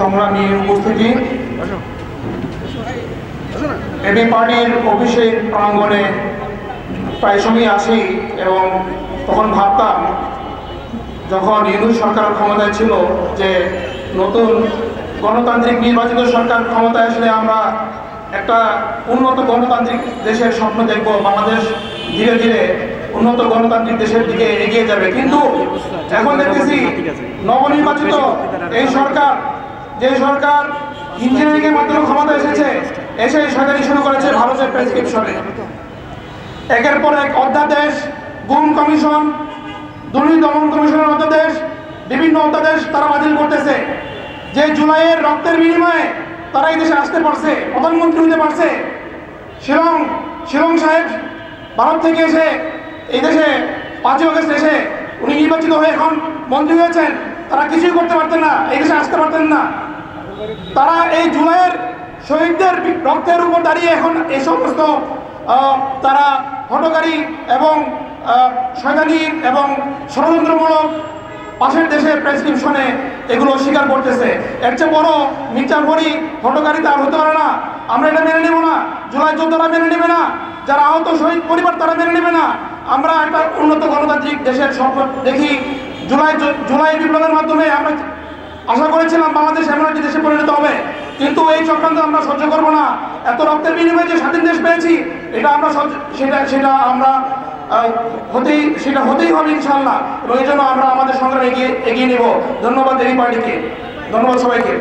সংগ্রামী উপস্থিতি, এবি পার্টির অফিসের প্রাঙ্গণে প্রায় সময় আসি এবং তখন ভাবতাম যখন ইউনূস সরকার ক্ষমতায় ছিল যে নতুন গণতান্ত্রিক নির্বাচিত সরকার ক্ষমতায় আসলে আমরা একটা উন্নত গণতান্ত্রিক দেশের স্বপ্ন দেখব, বাংলাদেশ ধীরে ধীরে উন্নত গণতান্ত্রিক দেশের দিকে এগিয়ে যাবে। কিন্তু এখন দেখতেছি নবনির্বাচিত এই সরকার, যে সরকার ইঞ্জিনিয়ারিং এর মাধ্যমে ক্ষমতা এসেছে, এসে সরকারি শুরু করেছে ভারতের প্রেসক্রিপশনে একের পর এক অধ্যাদেশ, গুম কমিশন, দুর্নীতি দমন কমিশনের অধ্যাদেশ, বিভিন্ন অধ্যাদেশ তারা বাতিল করতেছে। যে জুলাইয়ের রক্তের বিনিময়ে তারা এই দেশে আসতে পারছে, প্রধানমন্ত্রী হতে পারছে। শিলং সাহেব ভারত থেকে এসে এই দেশে 5ই আগস্ট এসে উনি নির্বাচিত হয়ে এখন মন্ত্রী হয়েছেন। তারা কিছুই করতে পারতেন না, এই দেশে আসতে পারতেন না। তারা এই জুলাইয়ের শহীদদের রক্তের উপর দাঁড়িয়ে এখন এই সমস্ত তারা হটকারী এবং শয়তানি এবং ষড়যন্ত্রমূলক পাশের দেশের প্রেসক্রিপশনে এগুলো স্বীকার করতেছে। এর চেয়ে বড় মিথ্যাচারী হটকারিতা আর হতে পারে না। আমরা এটা মেনে নেব না। জুলাই যোদ্ধারা মেনে নেবে না, যারা আহত শহীদ পরিবার তারা মেনে নেবে না। আমরা একটা উন্নত গণতান্ত্রিক দেশের স্বপ্ন দেখি। জুলাই বিপ্লবের মাধ্যমে আমরা আশা করেছিলাম বাংলাদেশ এমন একটি দেশে পরিণত হবে, কিন্তু এই চক্রান্ত আমরা সহ্য করব না। এত রক্তের বিনিময়ে যে স্বাধীন দেশ পেয়েছি, এটা আমরা সেটা আমরা হতেই হবে ইনশাআল্লাহ। এবং এই জন্য আমরা আমাদের সংগ্রাম এগিয়ে নেব। ধন্যবাদ এই পার্টিকে, ধন্যবাদ সবাইকে।